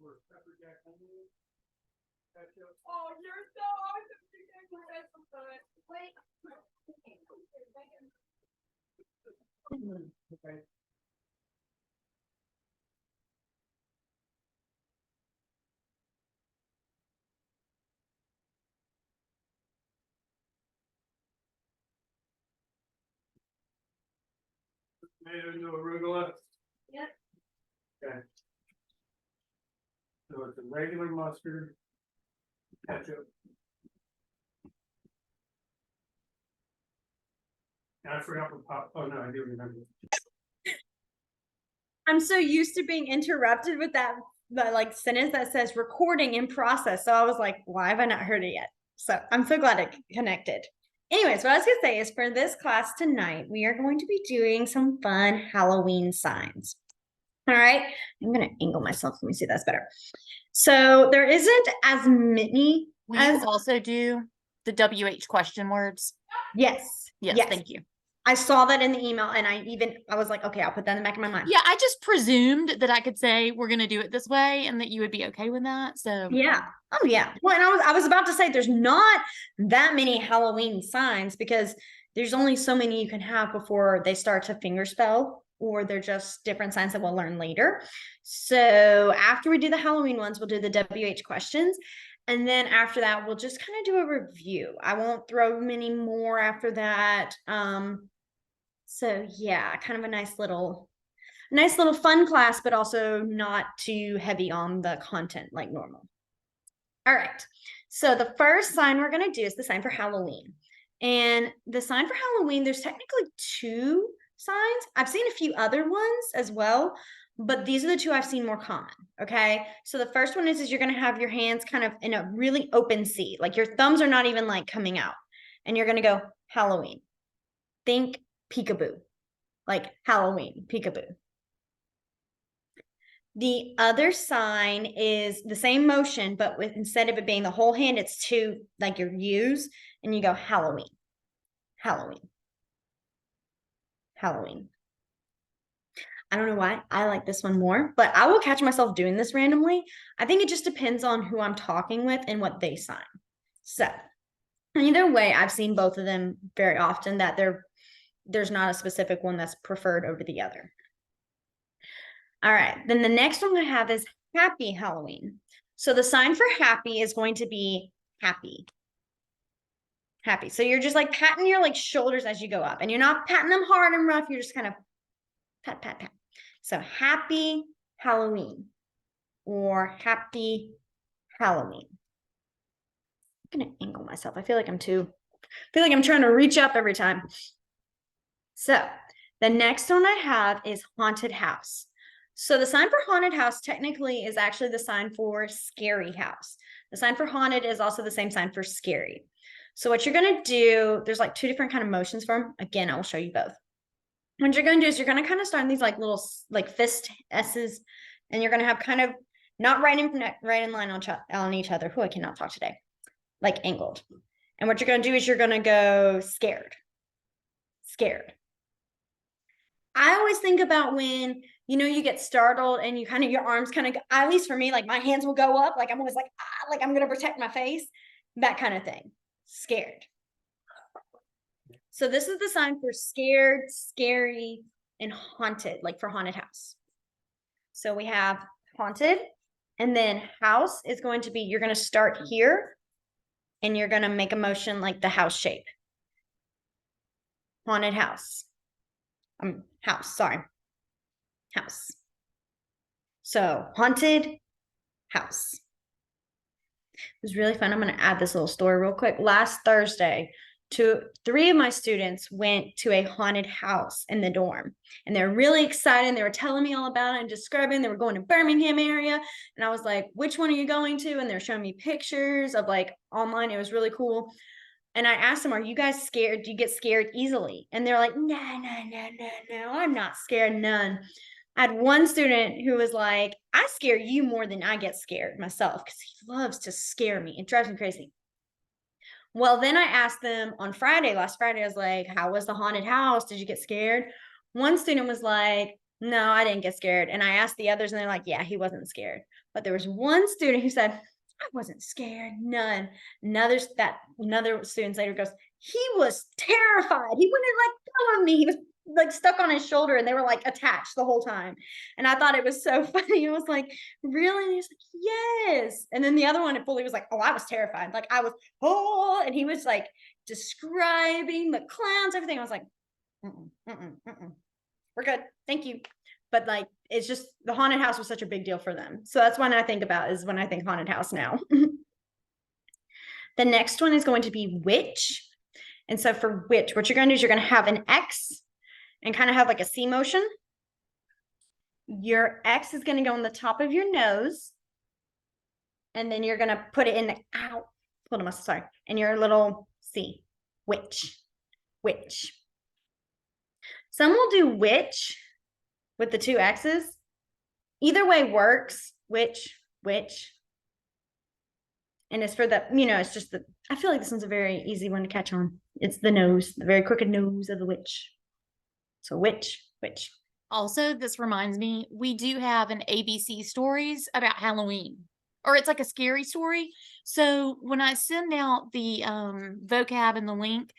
Oh, you're so awesome. You guys were having some fun. Wait. Okay. Tomato, no arugula. Yep. Okay. So it's a regular mustard, ketchup. And I forgot what pop. Oh no, I do remember. I'm so used to being interrupted with that like sentence that says recording in process. So I was like, why have I not heard it yet? So I'm so glad it connected. Anyways, what I was gonna say is for this class tonight, we are going to be doing some fun Halloween signs. All right, I'm gonna angle myself. Let me see if that's better. So there isn't as many We as also do the WH question words. yes. Yes, thank you. I saw that in the email and I was like, okay, I'll put that in the back of my mind. Yeah, I just presumed that I could say we're gonna do it this way and that you would be okay with that. So Yeah. Oh yeah. Well, and I was about to say there's not that many Halloween signs because there's only so many you can have before they start to fingerspell, or they're just different signs that we'll learn later. So after we do the Halloween ones, we'll do the WH questions. And then after that, we'll just kind of do a review. I won't throw many more after that. So yeah, kind of a nice little fun class, but also not too heavy on the content like normal. All right. So the first sign we're going to do is the sign for Halloween. And the sign for Halloween, there's technically two signs. I've seen a few other ones as well, but these are the two I've seen more common. Okay. So the first one is you're going to have your hands kind of in a really open C, like your thumbs are not even like coming out, and you're going to go Halloween. Think peekaboo, like Halloween, peekaboo. The other sign is the same motion, but with instead of it being the whole hand, it's two like your U's, and you go Halloween, Halloween, Halloween. I don't know why I like this one more, but I will catch myself doing this randomly. I think it just depends on who I'm talking with and what they sign. So either way, I've seen both of them very often that there's not a specific one that's preferred over the other. All right, then the next one I have is Happy Halloween. So the sign for happy is going to be happy. Happy. So you're just like patting your like shoulders as you go up, and you're not patting them hard and rough. You're just kind of pat, pat, pat. So Happy Halloween or Happy Halloween. I'm gonna angle myself. I feel like I'm trying to reach up every time. So the next one I have is Haunted House. So the sign for haunted house technically is actually the sign for scary house. The sign for haunted is also the same sign for scary. So what you're going to do, there's like two different kind of motions for them. Again, I will show you both. What you're going to do is you're going to kind of start in these like little like fist S's, and you're going to have kind of not right in line on each other. I cannot talk today. Like angled. And what you're going to do is you're going to go scared. Scared. I always think about when, you get startled and you kind of, your arms kind of, at least for me, like my hands will go up. Like I'm always like, like I'm going to protect my face, that kind of thing. Scared. So this is the sign for scared, scary, and haunted, like for haunted house. So we have haunted, and then house is going to be, you're going to start here and you're going to make a motion like the house shape. Haunted house. House. So haunted house. It was really fun. I'm going to add this little story real quick. Last Thursday, three of my students went to a haunted house in the dorm, and they're really excited. They were telling me all about it and describing. They were going to Birmingham area, and I was like, which one are you going to? And they're showing me pictures of like online. It was really cool. And I asked them, are you guys scared? Do you get scared easily? And they're like, no, I'm not scared, none. I had one student who was like, I scare you more than I get scared myself, because he loves to scare me. It drives me crazy. Well, then I asked them on last Friday, I was like, how was the haunted house? Did you get scared? One student was like, no, I didn't get scared. And I asked the others, and they're like, yeah, he wasn't scared. But there was one student who said, I wasn't scared, none. Another student later goes, he was terrified. He wouldn't like go on me. He was like stuck on his shoulder and they were like attached the whole time. And I thought it was so funny. It was like, really? And he was like, yes. And then the other one fully was like, oh, I was terrified. Like I was, oh, and he was like describing the clowns, everything. I was like, we're good. Thank you. But like, it's just the haunted house was such a big deal for them. So that's one I think about is when I think haunted house now. The next one is going to be witch. And so for witch, what you're going to do is you're going to have an X and kind of have like a C motion. Your X is going to go on the top of your nose. And then you're going to put it in the, ow, hold on, sorry, in your little C, witch, witch. Some will do witch with the two X's. Either way works, witch, witch. And it's for the, you know, it's just the, I feel like this one's a very easy one to catch on. It's the nose, the very crooked nose of the witch. So witch, witch. Also, this reminds me, we do have an ABC stories about Halloween, or it's like a scary story. So when I send out the vocab and the link,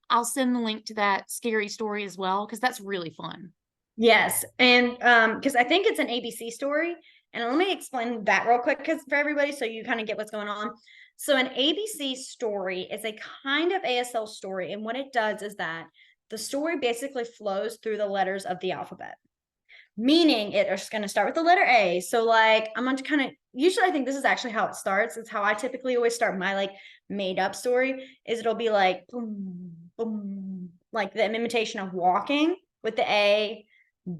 I'll send the link to that scary story as well, because that's really fun. Yes. And because I think it's an ABC story. And let me explain that real quick because for everybody, so you kind of get what's going on. So an ABC story is a kind of ASL story. And what it does is that the story basically flows through the letters of the alphabet. Meaning it's going to start with the letter A. So like I'm going to kind of, usually I think this is actually how it starts. It's how I typically always start my like made up story is it'll be like boom, boom, like the imitation of walking with the A,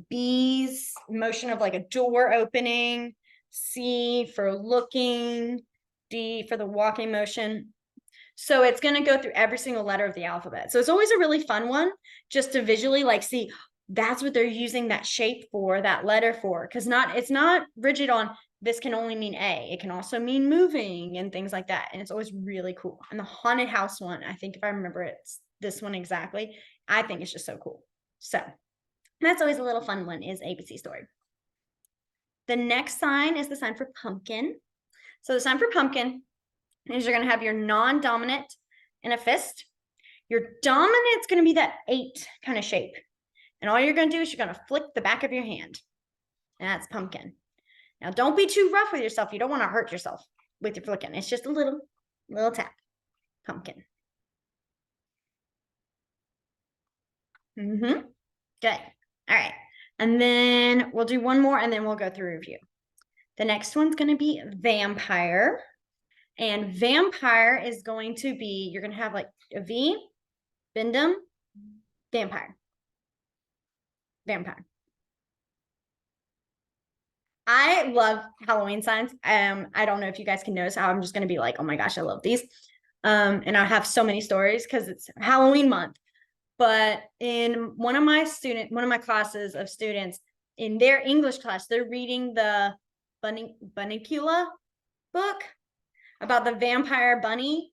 B's motion of like a door opening, C for looking, D for the walking motion. So it's going to go through every single letter of the alphabet. So it's always a really fun one just to visually like see that's what they're using that shape for, that letter for, because it's not rigid on this can only mean A. It can also mean moving and things like that. And it's always really cool. And the haunted house one, I think if I remember it's this one exactly, I think it's just so cool. So that's always a little fun one is ABC story. The next sign is the sign for pumpkin. So the sign for pumpkin is you're going to have your non-dominant in a fist. Your dominant's going to be that 8 kind of shape. And all you're going to do is you're going to flick the back of your hand. And that's pumpkin. Now, don't be too rough with yourself. You don't want to hurt yourself with your flicking. It's just a little tap. Pumpkin. Good. All right. And then we'll do one more and then we'll go through review. The next one's going to be vampire. And vampire is going to be, you're going to have like a V, bendum, vampire. Vampire. I love Halloween signs. I don't know if you guys can notice how I'm just going to be like, oh my gosh, I love these. And I have so many stories because it's Halloween month. But in one of my classes of students, in their English class, they're reading the Bunnicula book about the vampire bunny.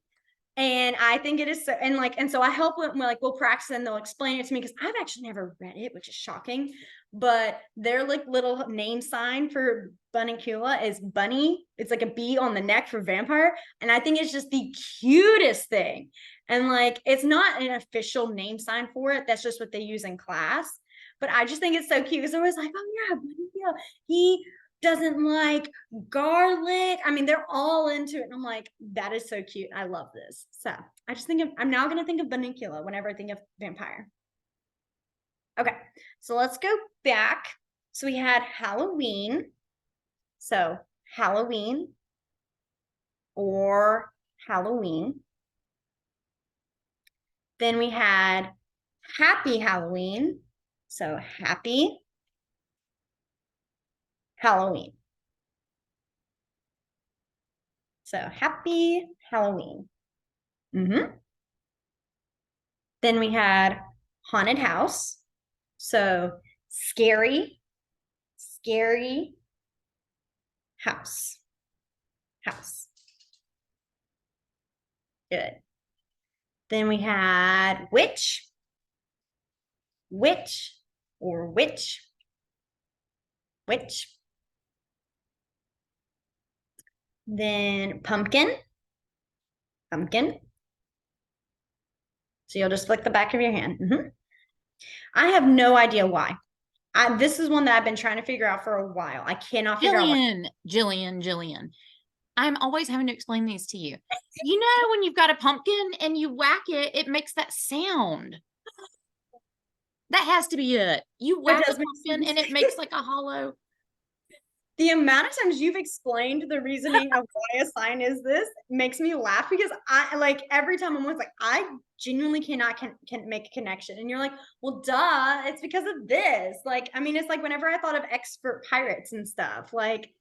And I think it is so, and so I help with we'll practice and they'll explain it to me because I've actually never read it, which is shocking. But their like little name sign for Bunnicula is bunny. It's like a bee on the neck for vampire. And I think it's just the cutest thing. And like, it's not an official name sign for it. That's just what they use in class. But I just think it's so cute because I was like, oh yeah, Bunnicula. He doesn't like garlic. I mean, they're all into it. And I'm like, that is so cute. I love this. So I just I'm now going to think of Bunnicula whenever I think of vampire. Okay, so let's go back. So we had Halloween. So Halloween or Halloween. Then we had Happy Halloween. So Happy Halloween. So Happy Halloween. Then we had Haunted House. So scary house. Good. Then we had witch or witch. Then pumpkin. Pumpkin. So you'll just flick the back of your hand. I have no idea why. This is one that I've been trying to figure out for a while. I cannot figure out why. Jillian. I'm always having to explain these to you. You know, when you've got a pumpkin and you whack it, it makes that sound. That has to be it. You whack a pumpkin and it makes like a hollow. The amount of times you've explained the reasoning of why a sign is this makes me laugh, because I like every time I'm always like, I genuinely cannot can make a connection. And you're like, well, duh, it's because of this. Like, I mean, it's like whenever I thought of expert pirates and stuff like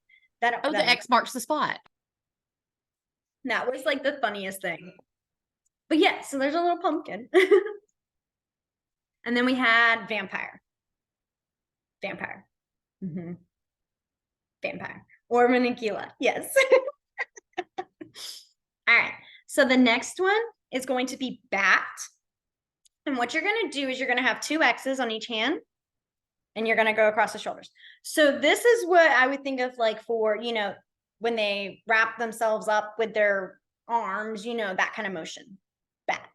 that. Oh, the X marks the spot. That was like the funniest thing. But yeah, so there's a little pumpkin. And then we had vampire. Vampire. Vampire. Or Manicula. Yes. All right. So the next one is going to be bat. And what you're going to do is you're going to have 2 X's on each hand. And you're going to go across the shoulders. So this is what I would think of like for, you know, when they wrap themselves up with their arms, you know, that kind of motion. Bat.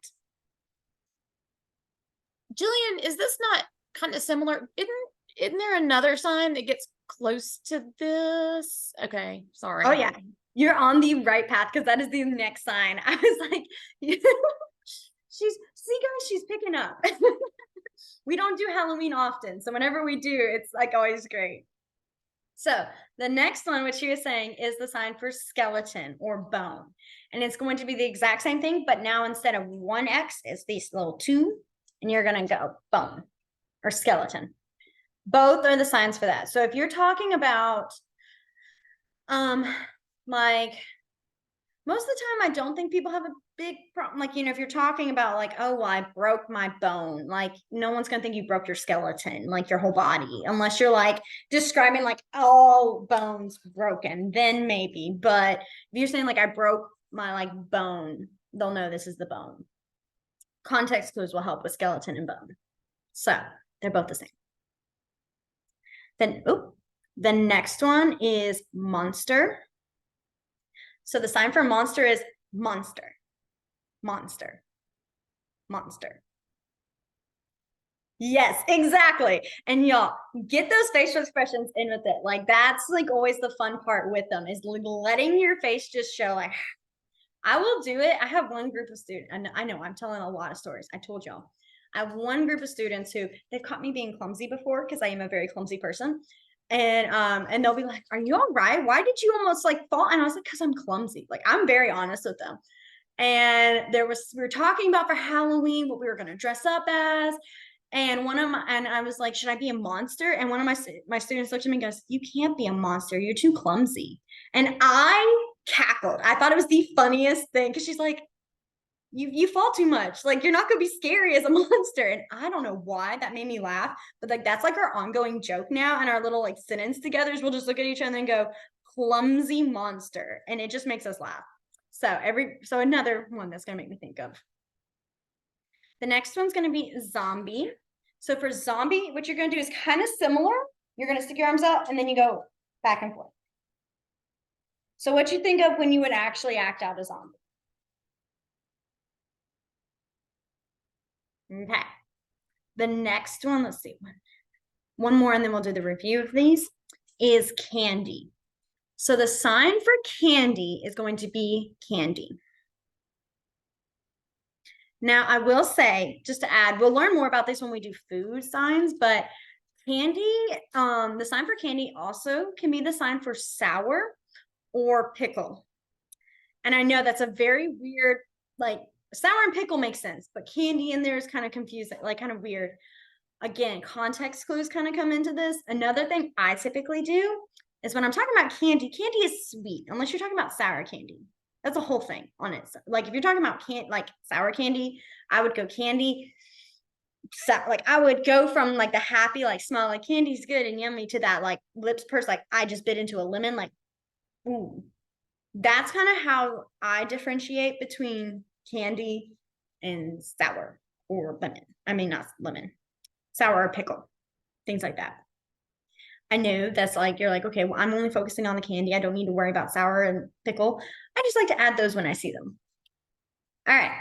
Jillian, is this not kind of similar? Isn't there another sign that gets close to this? Okay, sorry. Oh yeah, you're on the right path, because that is the next sign. I was like, she's picking up. We don't do Halloween often, so whenever we do, it's like always great. So the next one, which she was saying, is the sign for skeleton or bone. And it's going to be the exact same thing, but now instead of 1 X, it's these little 2, and you're going to go bone or skeleton. Both are the signs for that. So if you're talking about, like, most of the time, I don't think people have a big problem. Like, you know, if you're talking about like, oh, well, I broke my bone, like no one's going to think you broke your skeleton, like your whole body, unless you're like describing like all bones broken, then maybe. But if you're saying like I broke my like bone, they'll know this is the bone. Context clues will help with skeleton and bone. So they're both the same. Then, the next one is monster. So the sign for monster is monster, monster, monster. Yes, exactly. And y'all get those facial expressions in with it. Like that's like always the fun part with them, is letting your face just show like, I will do it. I have one group of students, and I know I'm telling a lot of stories. I told y'all. I have one group of students who they've caught me being clumsy before, because I am a very clumsy person. And they'll be like, are you all right? Why did you almost like fall? And I was like, because I'm clumsy. Like I'm very honest with them. And we were talking about for Halloween what we were going to dress up as. And I was like, should I be a monster? And one of my students looked at me and goes, you can't be a monster. You're too clumsy. And I cackled. I thought it was the funniest thing, because she's like, you fall too much. Like, you're not going to be scary as a monster. And I don't know why that made me laugh, but like, that's like our ongoing joke now. And our little like sentence together is we'll just look at each other and go, clumsy monster. And it just makes us laugh. So another one that's going to make me think of. The next one's going to be zombie. So for zombie, what you're going to do is kind of similar. You're going to stick your arms out and then you go back and forth. So what you think of when you would actually act out a zombie? Okay. The next one, let's see, one more and then we'll do the review of these, is candy. So the sign for candy is going to be candy. Now, I will say, just to add, we'll learn more about this when we do food signs, but candy, the sign for candy also can be the sign for sour or pickle. And I know that's a very weird, like, sour and pickle makes sense, but candy in there is kind of confusing, like kind of weird. Again, context clues kind of come into this. Another thing I typically do is when I'm talking about candy, candy is sweet, unless you're talking about sour candy. That's a whole thing on it. Like if you're talking about like sour candy, I would go candy. So, like I would go from like the happy, like smell like candy's good and yummy to that like lips purse, like I just bit into a lemon, like, ooh. That's kind of how I differentiate between candy and sour or lemon. I mean, not lemon, sour or pickle, things like that. I know that's like, you're like, okay, well, I'm only focusing on the candy. I don't need to worry about sour and pickle. I just like to add those when I see them. All right,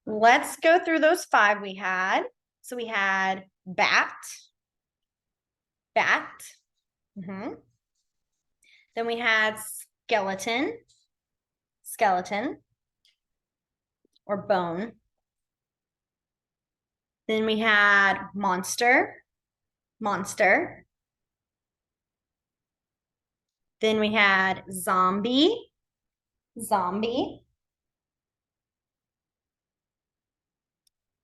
let's go through those 5 we had. So we had bat. Mm-hmm. Then we had skeleton or bone. Then we had monster. Then we had zombie.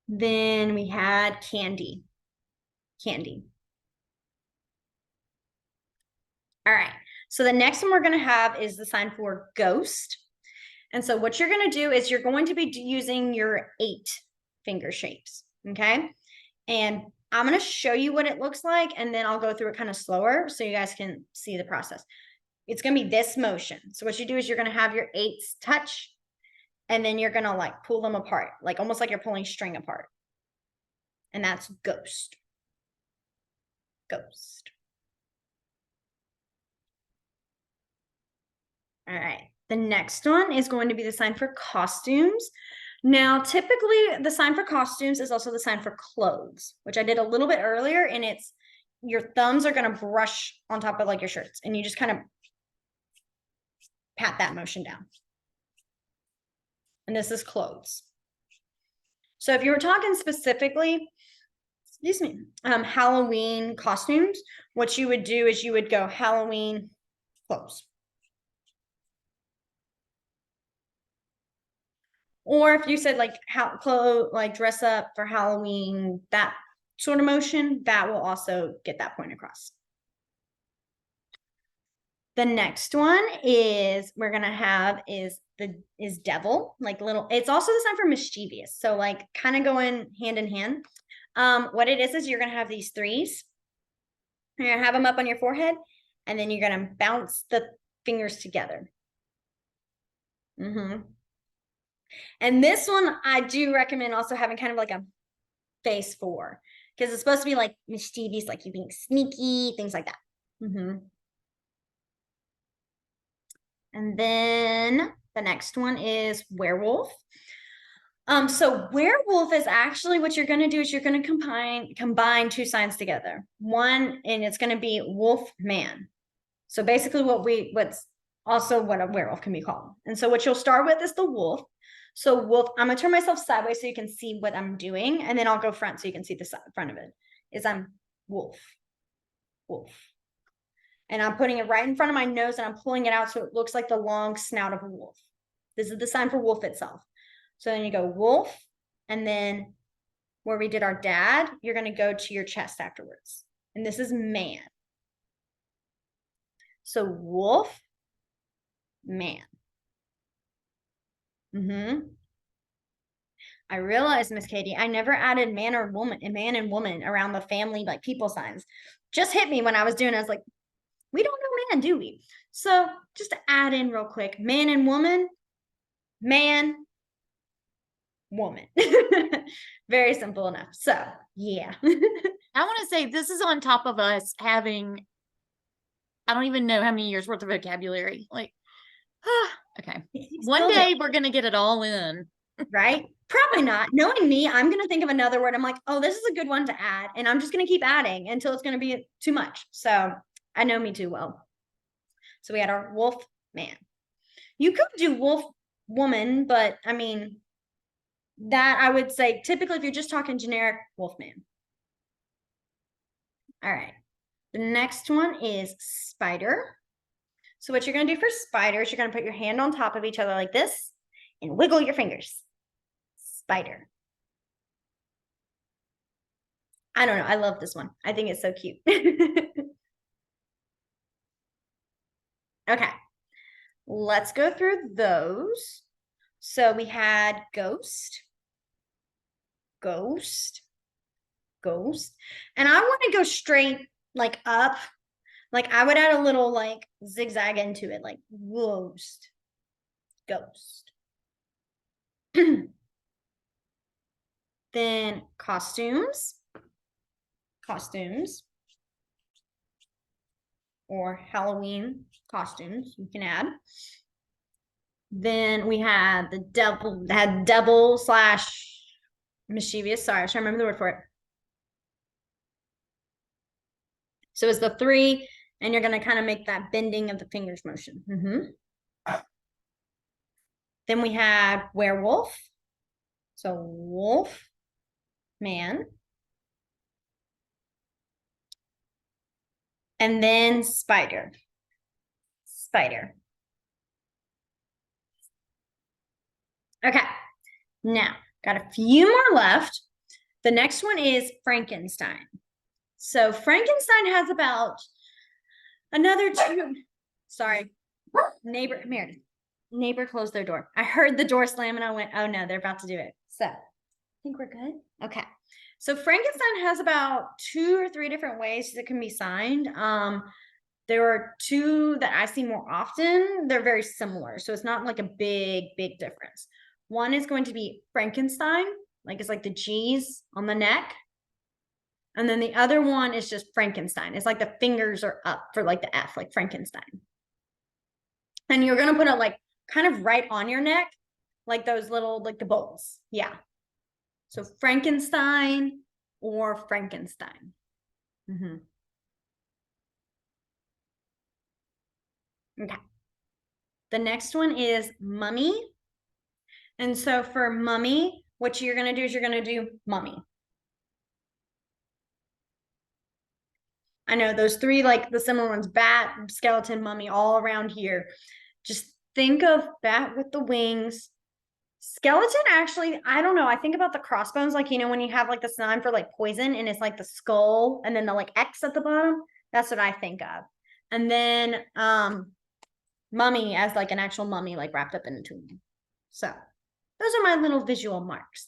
Then we had candy. All right. So the next one we're going to have is the sign for ghost. And so what you're going to do is you're going to be using your 8 finger shapes. Okay. And I'm going to show you what it looks like, and then I'll go through it kind of slower so you guys can see the process. It's going to be this motion. So what you do is you're going to have your 8s touch, and then you're going to like pull them apart, like almost like you're pulling string apart. And that's ghost. All right. The next one is going to be the sign for costumes. Now, typically the sign for costumes is also the sign for clothes, which I did a little bit earlier, and it's your thumbs are going to brush on top of like your shirts, and you just kind of pat that motion down. And this is clothes. So if you were talking specifically, excuse me, Halloween costumes, what you would do is you would go Halloween clothes. Or if you said like like dress up for Halloween, that sort of motion, that will also get that point across. The next one is we're gonna have is devil, like little. It's also the sign for mischievous, so like kind of going hand in hand. What it is you're gonna have these 3s. You're gonna have them up on your forehead, and then you're gonna bounce the fingers together. And this one, I do recommend also having kind of like a face for, because it's supposed to be like mischievous, like you being sneaky, things like that. And then the next one is werewolf. So werewolf is actually what you're going to do is you're going to combine 2 signs together. One, and it's going to be wolf man. So basically what's also what a werewolf can be called. And so what you'll start with is the wolf. So wolf, I'm going to turn myself sideways so you can see what I'm doing. And then I'll go front so you can see the front of it. I'm wolf. And I'm putting it right in front of my nose, and I'm pulling it out so it looks like the long snout of a wolf. This is the sign for wolf itself. So then you go wolf, and then where we did our dad, you're going to go to your chest afterwards. And this is man. So wolf, man. I realized, Miss Katie, I never added man and woman around the family, like people signs. Just hit me when I was doing it. I was like, we don't know man, do we? So just to add in real quick, man and woman, man, woman. Very simple enough. So yeah. I want to say this is on top of us having, I don't even know how many years worth of vocabulary. Like, okay. One day we're going to get it all in. Right? Probably not. Knowing me, I'm going to think of another word. I'm like, oh, this is a good one to add. And I'm just going to keep adding until it's going to be too much. So I know me too well. So we had our wolf man. You could do wolf woman, but I mean, that I would say typically if you're just talking generic, wolf man. All right. The next one is spider. So what you're going to do for spiders, you're going to put your hand on top of each other like this and wiggle your fingers. Spider. I don't know. I love this one. I think it's so cute. Okay. Let's go through those. So we had ghost. And I want to go straight like up. Like I would add a little like zigzag into it, like ghost. Then costumes. or Halloween costumes you can add. Then we had the devil slash mischievous. Sorry, I was trying to remember the word for it. So it's the 3, and you're going to kind of make that bending of the fingers motion. Then we have werewolf. So wolf, man. And then spider. Spider. Okay, now got a few more left. The next one is Frankenstein. So Frankenstein has about another 2. Sorry, Meredith. Neighbor closed their door. I heard the door slam and I went, oh no, they're about to do it. So I think we're good. Okay. So Frankenstein has about 2 or 3 different ways that can be signed. There are 2 that I see more often. They're very similar. So it's not like a big difference. One is going to be Frankenstein, like it's like the G's on the neck. And then the other one is just Frankenstein. It's like the fingers are up for like the F, like Frankenstein. And you're going to put it like kind of right on your neck, like those little, like the bolts. Yeah. So Frankenstein or Frankenstein. Okay. The next one is mummy. And so for mummy, what you're going to do is you're going to do mummy. I know those 3, like the similar ones, bat, skeleton, mummy, all around here. Just think of bat with the wings. Skeleton, actually, I don't know. I think about the crossbones, like, you know, when you have like the sign for like poison and it's like the skull and then the like X at the bottom. That's what I think of. And then mummy as like an actual mummy, like wrapped up in a tomb. So those are my little visual marks.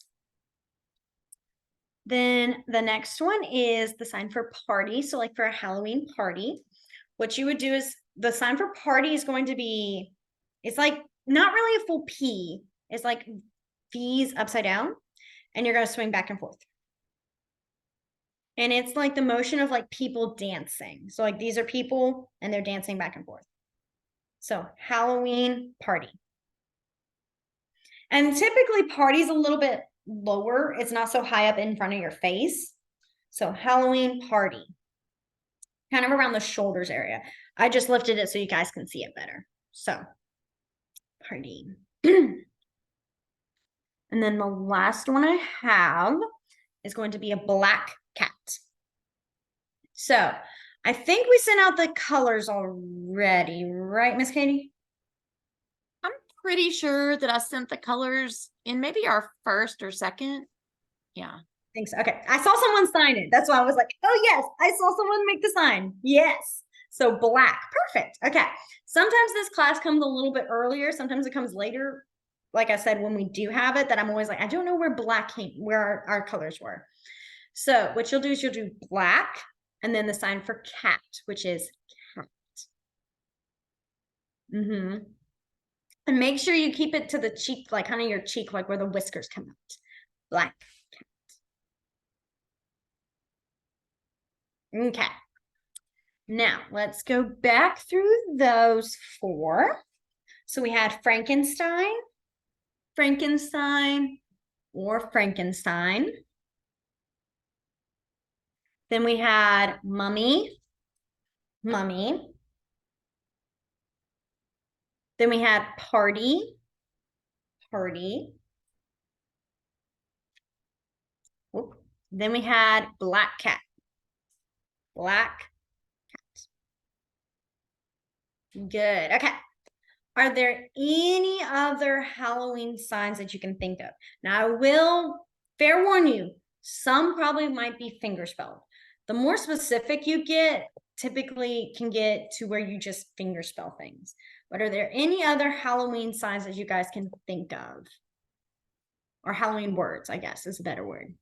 Then the next one is the sign for party. So like for a Halloween party, what you would do is the sign for party is going to be, it's like not really a full P. It's like V's upside down, and you're going to swing back and forth. And it's like the motion of like people dancing. So like these are people and they're dancing back and forth. So Halloween party. And typically party's a little bit lower. It's not so high up in front of your face. So Halloween party, kind of around the shoulders area. I just lifted it so you guys can see it better. So party. And then the last one I have is going to be a black cat. So I think we sent out the colors already, right, Miss Katie? I'm pretty sure that I sent the colors in maybe our first or second. Yeah. I think so. Okay. I saw someone sign it. That's why I was like, oh yes, I saw someone make the sign. Yes. So black. Perfect. Okay. Sometimes this class comes a little bit earlier. Sometimes it comes later. Like I said, when we do have it, that I'm always like, I don't know where black came, where our colors were. So what you'll do is you'll do black and then the sign for cat, which is cat. And make sure you keep it to the cheek, like kind of your cheek, like where the whiskers come out. Black cat. Okay. Now let's go back through those 4. So we had Frankenstein, Frankenstein, or Frankenstein. Then we had mummy, mummy. Then we had party, party. Whoop. Then we had black cat, black cat. Good. Okay. Are there any other Halloween signs that you can think of? Now, I will fair warn you, some probably might be fingerspelled. The more specific you get, typically can get to where you just fingerspell things. But are there any other Halloween signs that you guys can think of? Or Halloween words, I guess, is a better word.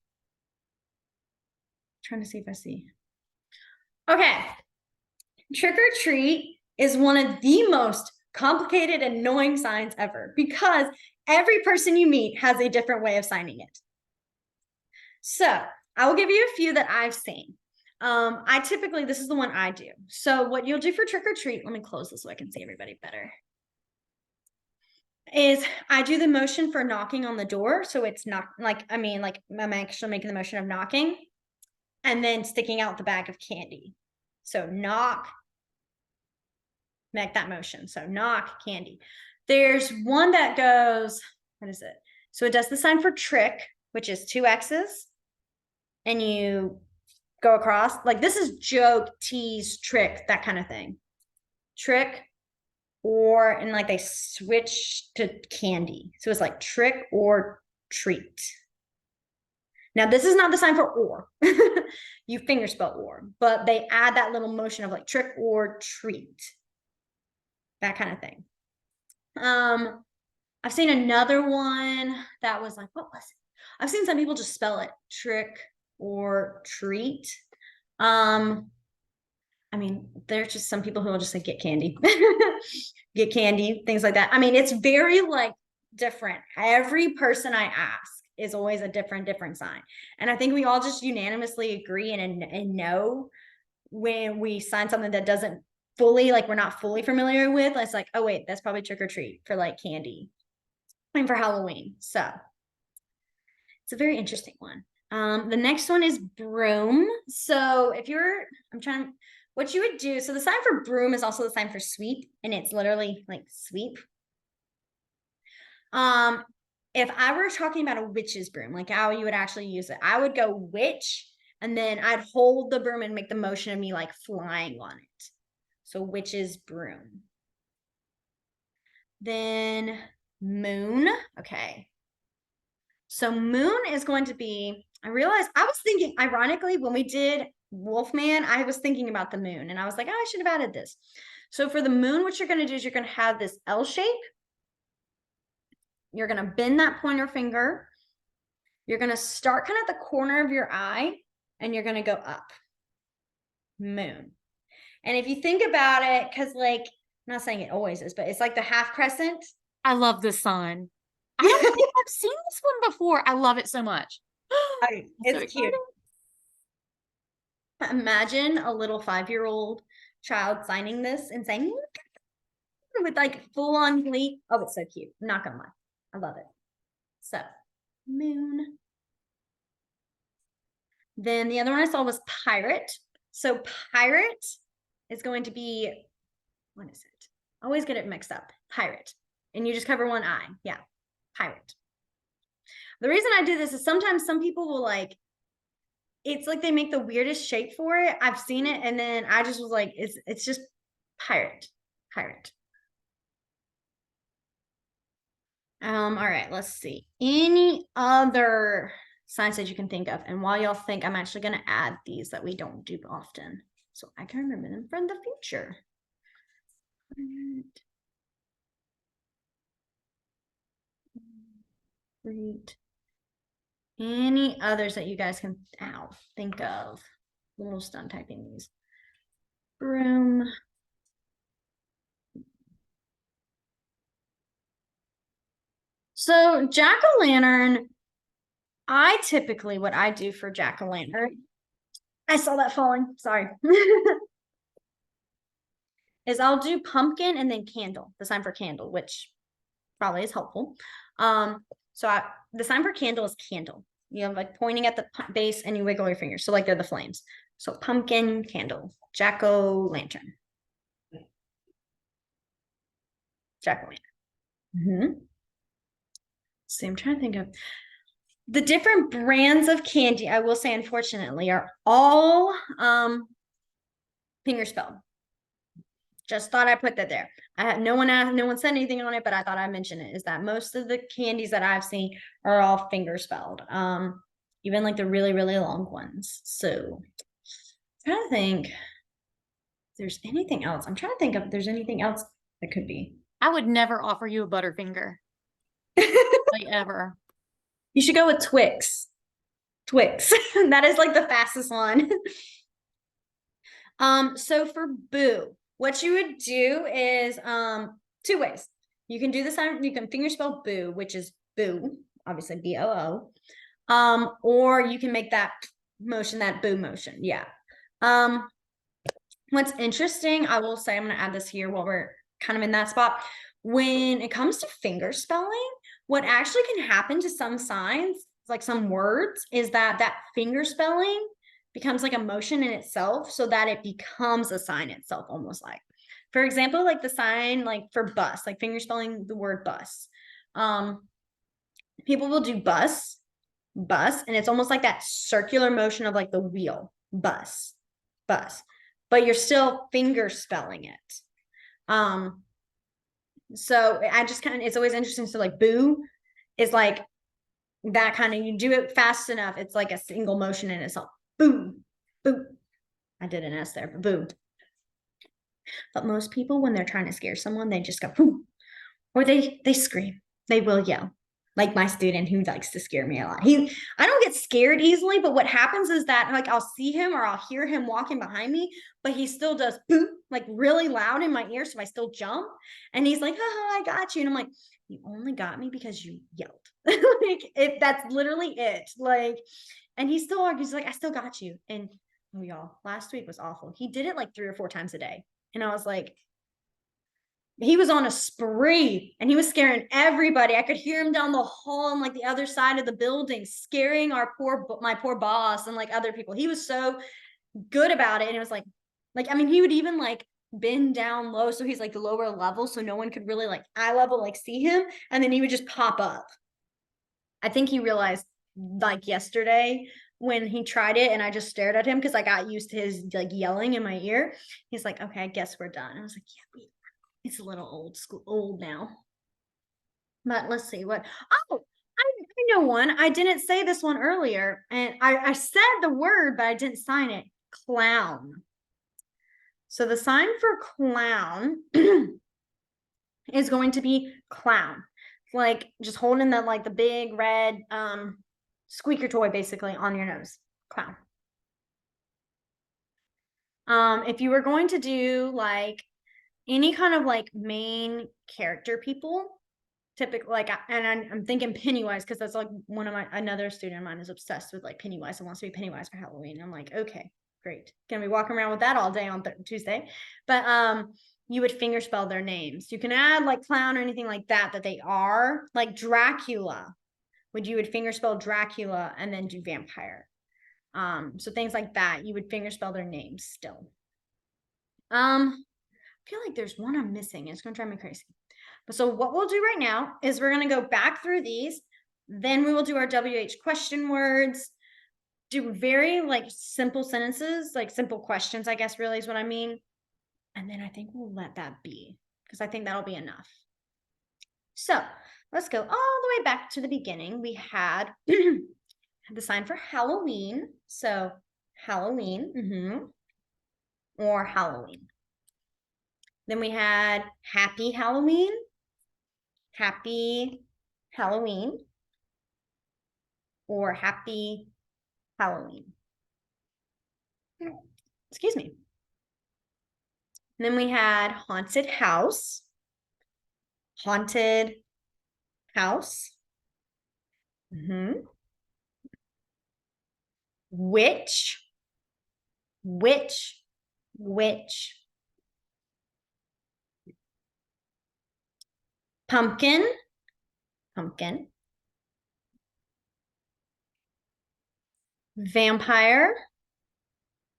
Trying to see if I see. Okay. Trick or treat is one of the most complicated and annoying signs ever because every person you meet has a different way of signing it. So I will give you a few that I've seen. I typically, this is the one I do. So what you'll do for trick or treat, let me close this so I can see everybody better, is I do the motion for knocking on the door. So it's not like, like I'm actually making the motion of knocking and then sticking out the bag of candy. So knock, make that motion. So knock, candy. There's one that goes, what is it? So it does the sign for trick, which is 2 X's. And you go across. Like this is joke, tease, trick, that kind of thing. Trick, or, and like they switch to candy. So it's like trick or treat. Now, this is not the sign for or. You finger spell or, but they add that little motion of like trick or treat. That kind of thing. I've seen another one that was like, what was it? I've seen some people just spell it trick or treat. There's just some people who will just say get candy. Get candy, things like that. It's very like different. Every person I ask is always a different sign. And I think we all just unanimously agree and know when we sign something that doesn't fully, like we're not fully familiar with, it's like, oh wait, that's probably trick or treat for like candy and for Halloween. So it's a very interesting one. The next one is broom. So if you're, what you would do, so the sign for broom is also the sign for sweep, and it's literally like sweep. If I were talking about a witch's broom, like how you would actually use it, I would go witch, and then I'd hold the broom and make the motion of me like flying on it. So witch's broom. Then moon. Okay. So moon is going to be, I realized I was thinking, ironically, when we did Wolfman, I was thinking about the moon and I was like, oh, I should have added this. So for the moon, what you're going to do is you're going to have this L shape. You're going to bend that pointer finger. You're going to start kind of at the corner of your eye and you're going to go up. Moon. And if you think about it, because like, I'm not saying it always is, but it's like the half crescent. I love this sign. I don't think I've seen this one before. I love it so much. It's so cute. Imagine a little 5-year-old child signing this and saying, look, with like full on glee. Oh, it's so cute. I'm not gonna lie. I love it. So, moon. Then the other one I saw was pirate. So pirate is going to be, what is it? I always get it mixed up. Pirate. And you just cover one eye. Yeah. Pirate. The reason I do this is sometimes some people will like, it's like they make the weirdest shape for it. I've seen it and then I just was like, it's just pirate. All right, let's see. Any other signs that you can think of? And while y'all think, I'm actually going to add these that we don't do often so I can remember them for the future. Great. Any others that you guys can think of? I'm almost done typing these. Broom. So jack-o'-lantern, I typically, what I do for jack-o'-lantern, I saw that falling, sorry, is I'll do pumpkin and then candle, the sign for candle, which probably is helpful. The sign for candle is candle. You have like pointing at the base and you wiggle your fingers. So like they're the flames. So pumpkin, candle, jack-o'-lantern. Jack-o'-lantern. So I'm trying to think of the different brands of candy. I will say, unfortunately, are all finger spelled. Just thought I put that there. I had no one said anything on it, but I thought I'd mention it. Is that most of the candies that I've seen are all finger spelled. Even like the really, really long ones. So I'm trying to think if there's anything else. I'm trying to think if there's anything else that could be. I would never offer you a Butterfinger. Like ever. You should go with Twix. That is like the fastest one. So for boo, what you would do is 2 ways. You can do the sign, you can finger spell boo, which is boo, obviously B-O-O. Or you can make that motion, that boo motion. Yeah. What's interesting, I will say, I'm going to add this here while we're kind of in that spot. When it comes to finger spelling, what actually can happen to some signs, like some words, is that finger spelling becomes like a motion in itself, so that it becomes a sign itself, almost like. For example, like the sign like for bus, like finger spelling the word bus. People will do bus, and it's almost like that circular motion of like the wheel, bus, but you're still finger spelling it. So I just kind of, it's always interesting. So like boo is like that kind of, you do it fast enough, it's like a single motion in itself. Boo, boo. I did an S there, but boo. But most people, when they're trying to scare someone, they just go boo, or they scream. They will yell. Like my student who likes to scare me a lot. I don't get scared easily, but what happens is that like I'll see him or I'll hear him walking behind me, but he still does boo, like really loud in my ear, so I still jump. And he's like, haha, I got you. And I'm like, you only got me because you yelled. Like that's literally it. Like, and he still argues, like, I still got you. And oh, y'all, last week was awful. He did it like 3 or 4 times a day. And I was like, he was on a spree and he was scaring everybody. I could hear him down the hall on like the other side of the building, scaring my poor boss and like other people. He was so good about it. And it was like, I mean, he would even like bend down low. So he's like the lower level. So no one could really like eye level, like see him. And then he would just pop up. I think he realized like yesterday when he tried it and I just stared at him because I got used to his like yelling in my ear. He's like, okay, I guess we're done. I was like, yeah, it's a little old now. But let's see what. Oh, I know one. I didn't say this one earlier, and I said the word, but I didn't sign it. Clown. So the sign for clown is going to be clown, like just holding that like the big red squeaker toy basically on your nose. Clown. If you were going to do like any kind of like main character people, typically like, and I'm thinking Pennywise because that's like one of another student of mine is obsessed with like Pennywise and wants to be Pennywise for Halloween. I'm like, okay, great, gonna be walking around with that all day on Tuesday. But you would finger spell their names. You can add like clown or anything like that they are, like Dracula. You would finger spell Dracula and then do vampire. So things like that, you would finger spell their names still. I feel like there's one I'm missing. It's gonna drive me crazy. But so what we'll do right now is we're gonna go back through these. Then we will do our WH question words, do very like simple sentences, like simple questions, I guess really is what I mean. And then I think we'll let that be because I think that'll be enough. So let's go all the way back to the beginning. We had the sign for Halloween. So Halloween, or Halloween. Then we had Happy Halloween, Happy Halloween, or Happy Halloween. Excuse me. And then we had Haunted House, Haunted House. Witch, Witch, Witch. Pumpkin, Pumpkin. Vampire,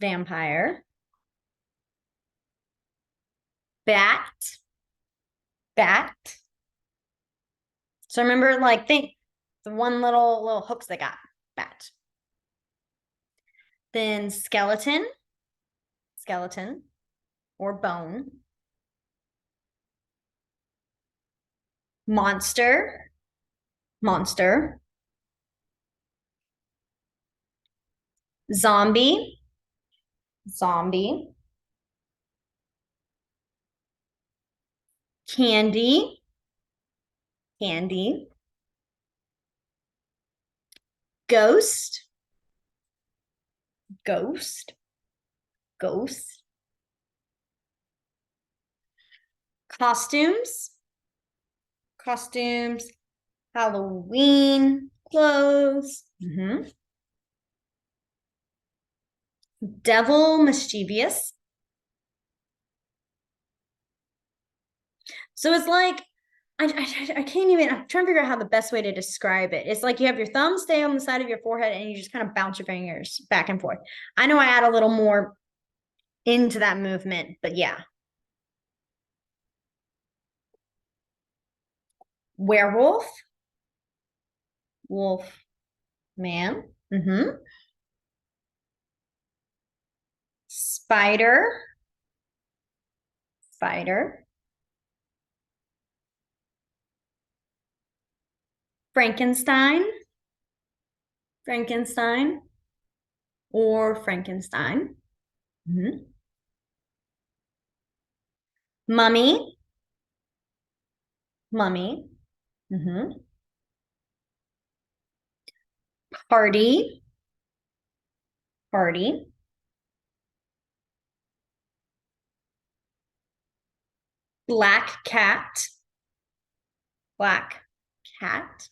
Vampire. Bat, Bat. So remember, like, think the one little hooks they got. Bat. Then skeleton, skeleton, or bone. Monster, monster. Zombie, zombie. Candy, candy. Ghost, ghost, ghost. Costumes, costumes. Halloween clothes. devil, mischievous. So it's like, I can't even, I'm trying to figure out how the best way to describe it. It's like you have your thumb stay on the side of your forehead and you just kind of bounce your fingers back and forth. I know I add a little more into that movement, but yeah. Werewolf, wolf, man. Spider, spider. Frankenstein, Frankenstein, or Frankenstein. Mummy, mummy. Party, party. Black cat, black cat.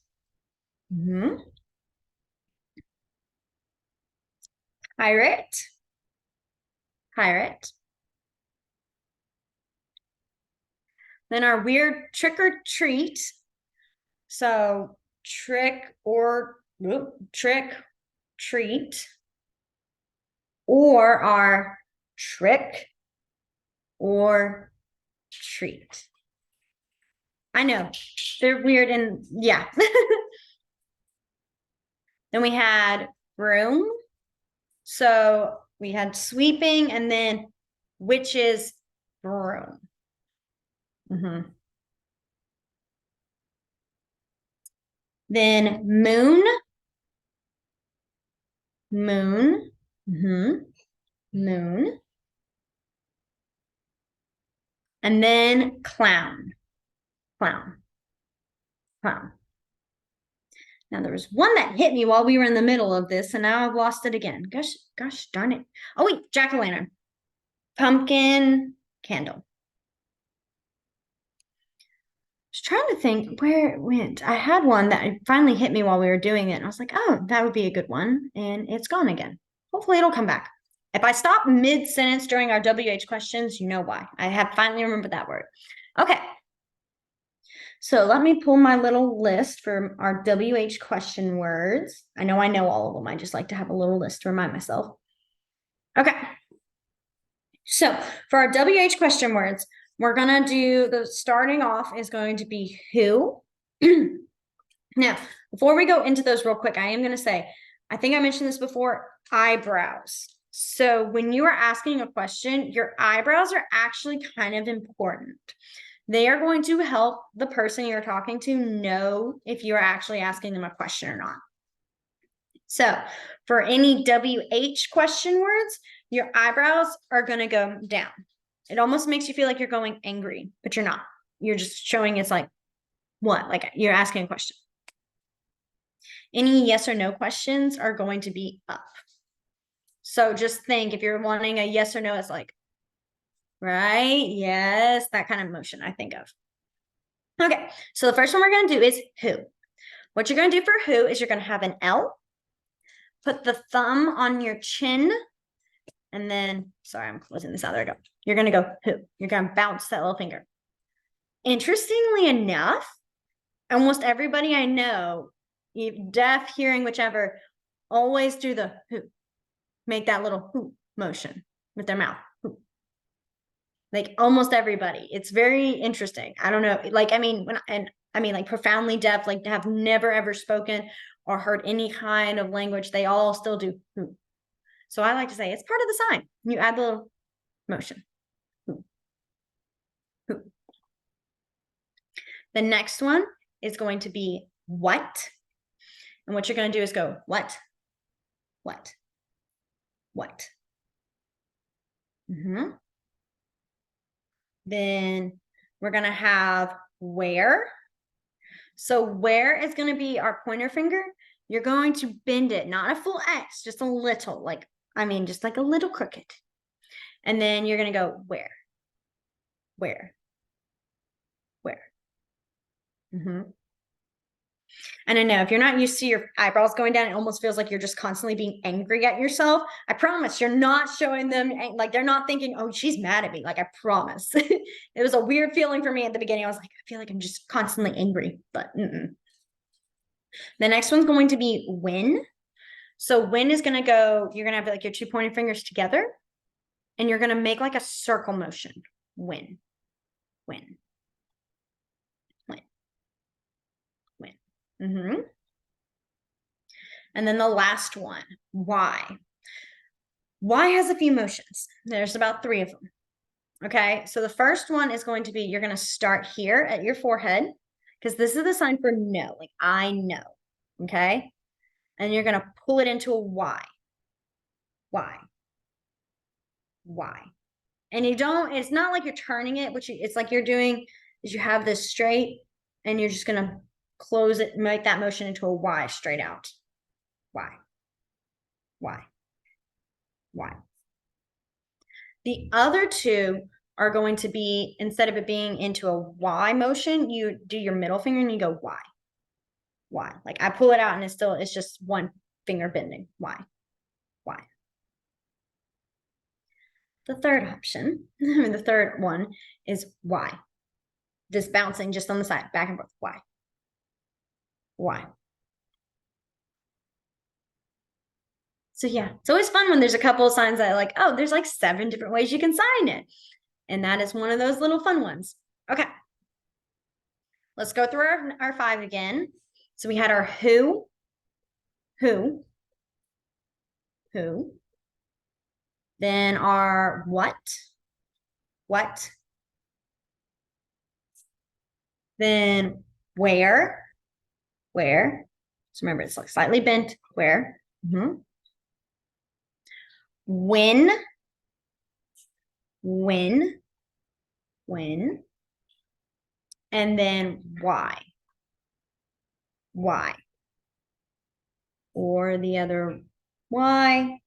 Pirate, pirate. Then our weird trick or treat. So trick or trick, treat, or our trick or treat. I know they're weird and yeah. Then we had broom. So we had sweeping and then witch's broom. Then moon, moon, moon. And then clown, clown, clown. Now there was one that hit me while we were in the middle of this, and now I've lost it again. Gosh darn it. Oh wait, jack-o'-lantern. Pumpkin, candle. I was trying to think where it went. I had one that finally hit me while we were doing it, and I was like, oh, that would be a good one. And it's gone again. Hopefully it'll come back. If I stop mid-sentence during our WH questions, you know why. I have finally remembered that word. Okay. So let me pull my little list for our WH question words. I know all of them. I just like to have a little list to remind myself. Okay. So for our WH question words, we're going to do the starting off is going to be who. Now, before we go into those real quick, I am going to say, I think I mentioned this before, eyebrows. So when you are asking a question, your eyebrows are actually kind of important. They are going to help the person you're talking to know if you're actually asking them a question or not. So for any WH question words, your eyebrows are going to go down. It almost makes you feel like you're going angry, but you're not. You're just showing it's like, what? Like you're asking a question. Any yes or no questions are going to be up. So just think if you're wanting a yes or no, it's like, right? Yes, that kind of motion I think of. Okay, so the first one we're going to do is who. What you're going to do for who is you're going to have an L, put the thumb on your chin, and then, sorry, I'm closing this out. There we go. You're going to go who. You're going to bounce that little finger. Interestingly enough, almost everybody I know, deaf, hearing, whichever, always do the who. Make that little who motion with their mouth. Who. Like almost everybody. It's very interesting. I don't know. Like, I mean, like profoundly deaf, like have never ever spoken or heard any kind of language. They all still do who. So I like to say it's part of the sign. You add the little motion. Who. Who. The next one is going to be what. And what you're going to do is go what. Then we're going to have where. So where is going to be our pointer finger. You're going to bend it, not a full X, just a little, just like a little crooked. And then you're going to go where. And I know if you're not used to your eyebrows going down, it almost feels like you're just constantly being angry at yourself. I promise you're not showing them like they're not thinking, oh, she's mad at me. Like I promise. It was a weird feeling for me at the beginning. I was like, I feel like I'm just constantly angry, but the next one's going to be when. So when is going to go, you're going to have like your 2 pointed fingers together and you're going to make like a circle motion. When. And then the last one, why. Why has a few motions. There's about 3 of them. Okay, so the first one is going to be, you're going to start here at your forehead because this is the sign for no, like I know. Okay, and you're going to pull it into a Y. And you don't, it's not like you're turning it, which it's like you're doing is you have this straight and you're just going to close it, make that motion into a Y straight out. Y. The other 2 are going to be, instead of it being into a Y motion, you do your middle finger and you go Y. Like I pull it out and it's just 1 finger bending. Y. The third option, the third one is Y. Just bouncing just on the side, back and forth. Y. So yeah, it's always fun when there's a couple of signs that like, oh, there's like 7 different ways you can sign it. And that is one of those little fun ones. Okay. Let's go through our 5 again. So we had our who. Then our what. Then where. So remember, it's like slightly bent. Where. When. And then why. Or the other why.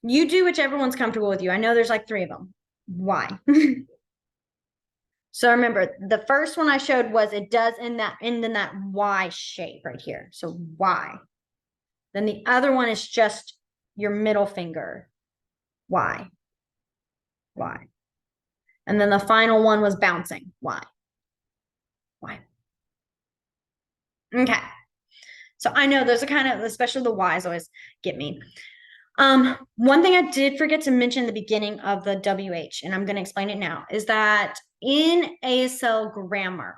You do whichever one's comfortable with you. I know there's like 3 of them. Why? So remember, the first one I showed was it does end in that Y shape right here. So why? Then the other one is just your middle finger. Why? And then the final one was bouncing. Why? Okay. So I know those are kind of, especially the Y's always get me. One thing I did forget to mention in the beginning of the WH, and I'm going to explain it now, is that in ASL grammar,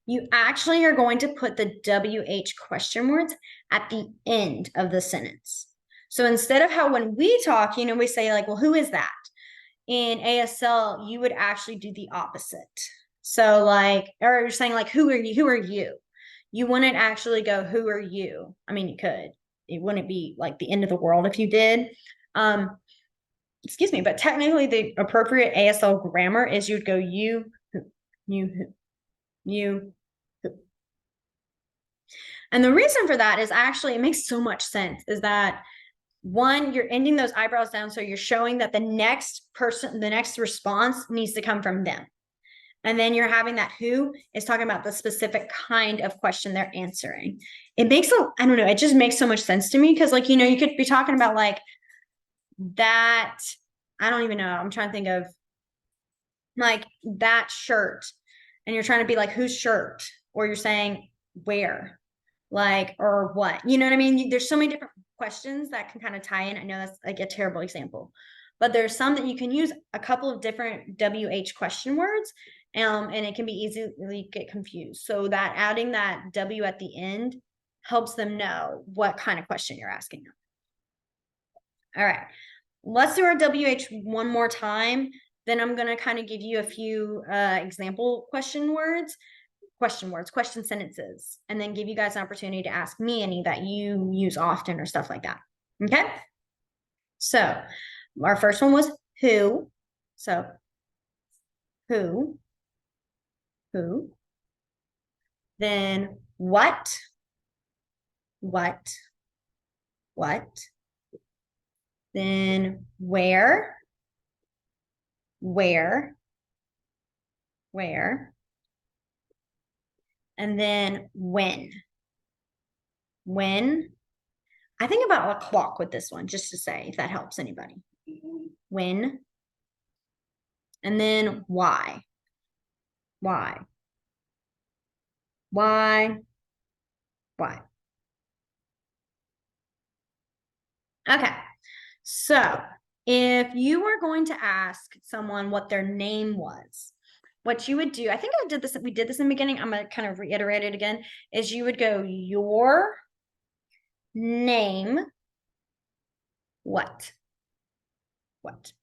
you actually are going to put the WH question words at the end of the sentence. So instead of how when we talk, we say like, well, who is that? In ASL, you would actually do the opposite. So like, or you're saying like, who are you? You wouldn't actually go, who are you? I mean, you could. It wouldn't be like the end of the world if you did. Excuse me, but technically the appropriate ASL grammar is you'd go you, who. And the reason for that is actually, it makes so much sense, is that 1, you're ending those eyebrows down, so you're showing that the next response needs to come from them. And then you're having that who is talking about the specific kind of question they're answering. It makes I don't know, it just makes so much sense to me because like, you could be talking about like that, I don't even know, I'm trying to think of like that shirt and you're trying to be like, whose shirt? Or you're saying where, like, or what, you know what I mean? There's so many different questions that can kind of tie in. I know that's like a terrible example, but there's some that you can use a couple of different WH question words, and it can be easily get confused. So that adding that W at the end helps them know what kind of question you're asking them. All right, let's do our WH one more time. Then I'm going to kind of give you a few example question sentences, and then give you guys an opportunity to ask me any that you use often or stuff like that. Okay. So our first one was who. So who. Then what. Then where. and then when. When. I think about a clock with this one, just to say, if that helps anybody. When. And then why. Why. Why. Why. Okay. So if you were going to ask someone what their name was, what you would do, I think we did this in the beginning, I'm going to kind of reiterate it again, is you would go, your name, what? What?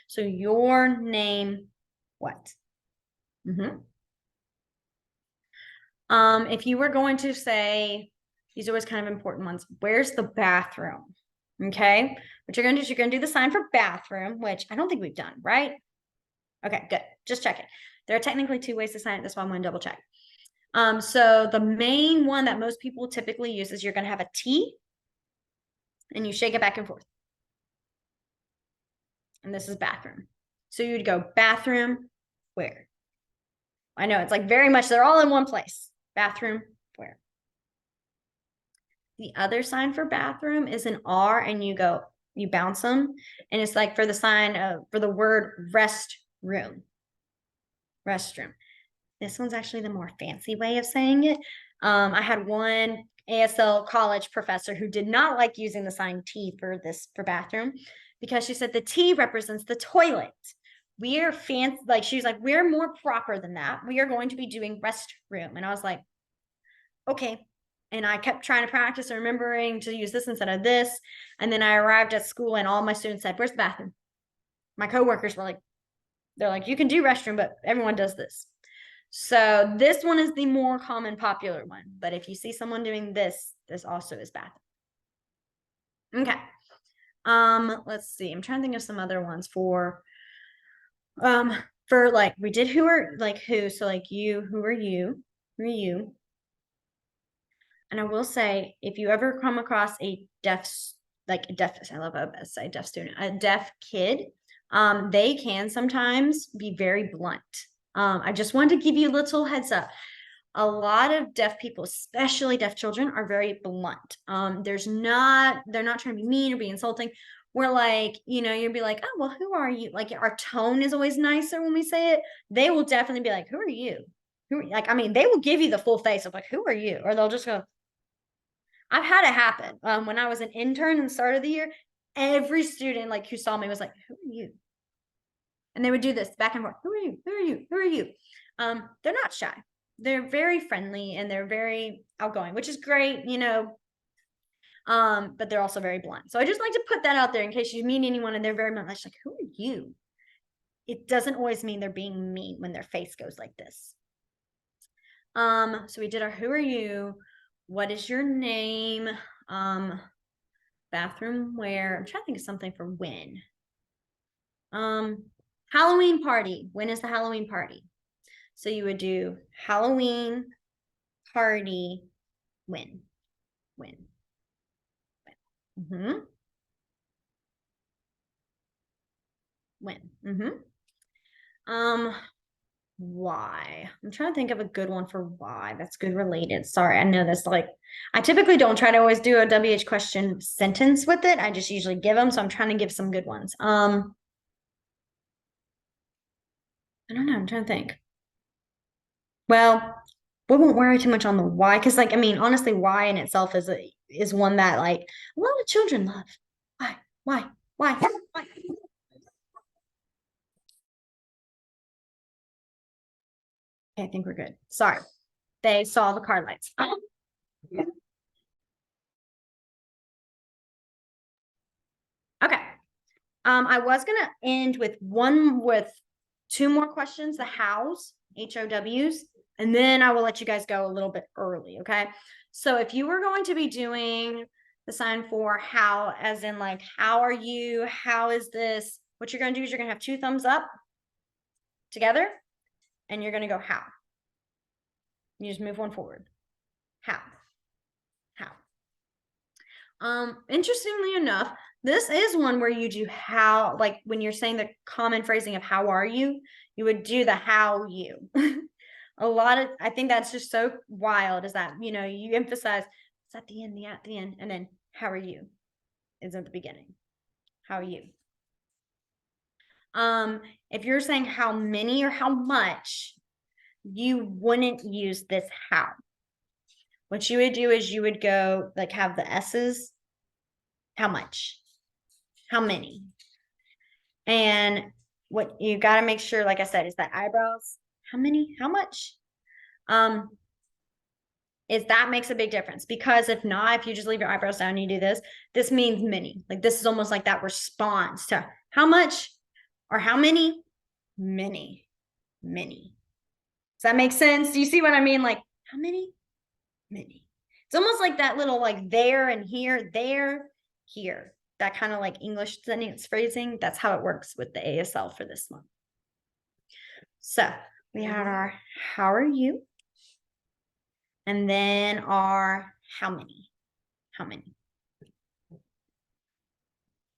So your name, what? If you were going to say, these are always kind of important ones, where's the bathroom? Okay, what you're going to do is you're going to do the sign for bathroom, which I don't think we've done, right? Okay, good. Just check it. There are technically 2 ways to sign it. That's why I'm going to double check. So the main one that most people typically use is you're going to have a T and you shake it back and forth. And this is bathroom. So you'd go bathroom, where? I know it's like very much, they're all in one place. Bathroom, where? The other sign for bathroom is an R and you bounce them. And it's like for the sign for the word restroom. Restroom. This one's actually the more fancy way of saying it. I had one ASL college professor who did not like using the sign T for bathroom because she said the T represents the toilet. We are fancy, like she was like, we're more proper than that. We are going to be doing restroom. And I was like, okay. And I kept trying to practice and remembering to use this instead of this. And then I arrived at school and all my students said, where's the bathroom? My coworkers were like, they're like, you can do restroom, but everyone does this. So this one is the more common popular one. But if you see someone doing this, this also is bathroom. Okay. Let's see. I'm trying to think of some other ones for like we did who are like who. So like you, who are you? Who are you? And I will say, if you ever come across a deaf student, a deaf kid, they can sometimes be very blunt. I just wanted to give you a little heads up. A lot of deaf people, especially deaf children, are very blunt. They're not trying to be mean or be insulting. We're like, you'll be like, oh, well, who are you? Like our tone is always nicer when we say it. They will definitely be like, who are you? They will give you the full face of like, who are you? Or they'll just go, I've had it happen. When I was an intern in the start of the year, every student like who saw me was like, who are you? And they would do this back and forth. Who are you? Who are you? Who are you? They're not shy. They're very friendly and they're very outgoing, which is great, but they're also very blunt. So I just like to put that out there in case you meet anyone and they're very much like, who are you? It doesn't always mean they're being mean when their face goes like this. So we did our who are you? What is your name? Bathroom where? I'm trying to think of something for when. Halloween party. When is the Halloween party? So you would do Halloween party when. When. When. Why? I'm trying to think of a good one for why. That's good related. Sorry, I know that's like, I typically don't try to always do a WH question sentence with it. I just usually give them. So I'm trying to give some good ones. I don't know. I'm trying to think. Well, we won't worry too much on the why. Cause like, honestly, why in itself is one that like a lot of children love. Why? Why? Okay, I think we're good. Sorry. They saw the card lights. Okay. I was gonna end with 2 more questions, the hows, HOWs, and then I will let you guys go a little bit early, okay? So if you were going to be doing the sign for how, as in like, how are you? How is this? What you're gonna do is you're gonna have 2 thumbs up together, and you're gonna go how. You just move one forward. How. Interestingly enough, this is one where you do how, like when you're saying the common phrasing of how are you, you would do the how you. I think that's just so wild is that, you know, you emphasize it's at the end, and then how are you is at the beginning. How are you? If you're saying how many or how much, you wouldn't use this how. What you would do is you would go like have the S's, how much, how many. And what you got to make sure, like I said, is that eyebrows, how many, how much? Is that makes a big difference, because if not, if you just leave your eyebrows down and you do this means many. Like this is almost like that response to how much or how many, many. Does that make sense? Do you see what I mean? Like how many, many. It's almost like that little like there and here, there, here. That kind of like English sentence phrasing. That's how it works with the ASL for this month. So we had our how are you? And then our how many? How many?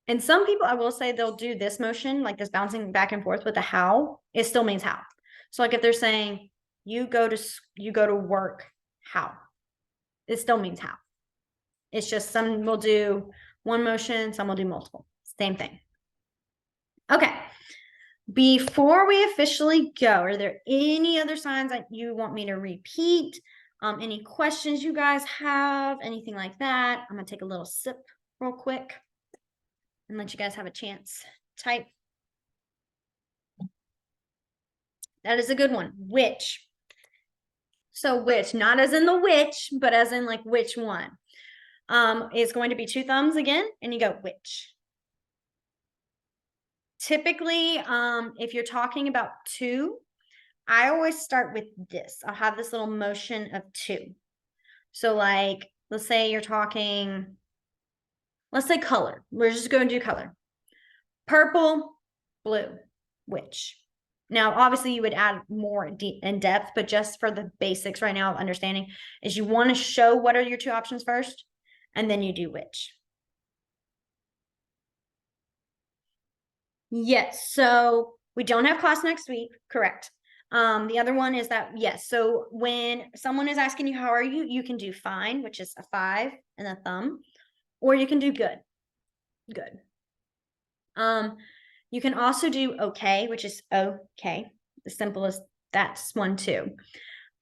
And some people, I will say, they'll do this motion, like this bouncing back and forth with the how. It still means how. So like if they're saying you go to work, how? It still means how. It's just some will do one motion, some will do multiple. Same thing. Okay. Before we officially go, are there any other signs that you want me to repeat? Any questions you guys have? Anything like that? I'm going to take a little sip real quick and let you guys have a chance. Type. That is a good one. Which? So which, not as in the witch, but as in like which one? Is going to be two thumbs again, and you go which. Typically, if you're talking about two, I always start with this. I'll have this little motion of two. So like, let's say you're talking, let's say color. We're just going to do color. Purple, blue, which. Now, obviously you would add more deep in depth, but just for the basics right now of understanding is you want to show what are your two options first, and then you do which. Yes, so we don't have class next week, correct. The other one is that, yes, so when someone is asking you, how are you? You can do fine, which is a 5 and a thumb, or you can do good. Good. You can also do okay, which is okay. The simplest, that's one too.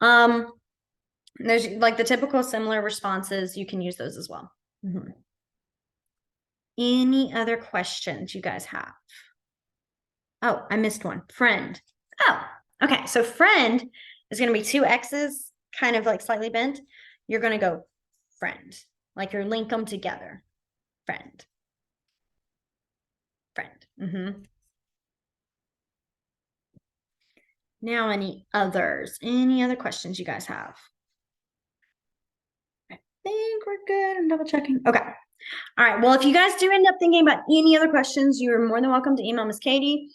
There's like the typical similar responses. You can use those as well. Mm-hmm. Any other questions you guys have? Oh, I missed one. Friend. Oh, okay. So friend is going to be two X's, kind of like slightly bent. You're going to go friend, like you're link them together. Friend. Friend. Mm-hmm. Now, any others? Any other questions you guys have? I think we're good. I'm double checking. Okay. All right. Well, if you guys do end up thinking about any other questions, you're more than welcome to email Miss Katie,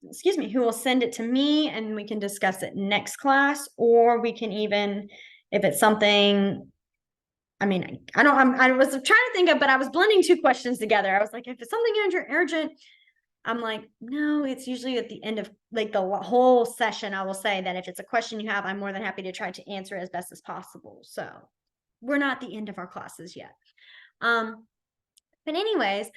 excuse me, who will send it to me, and we can discuss it next class, or we can even, if it's something, I mean, I was trying to think of, but I was blending two questions together. I was like, if it's something urgent, I'm like, no, it's usually at the end of like the whole session. I will say that if it's a question you have, I'm more than happy to try to answer as best as possible. So we're not at the end of our classes yet. But anyways,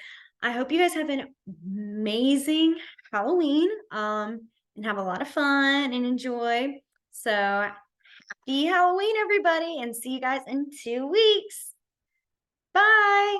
I hope you guys have an amazing Halloween, and have a lot of fun and enjoy. So happy Halloween, everybody, and see you guys in 2 weeks. Bye.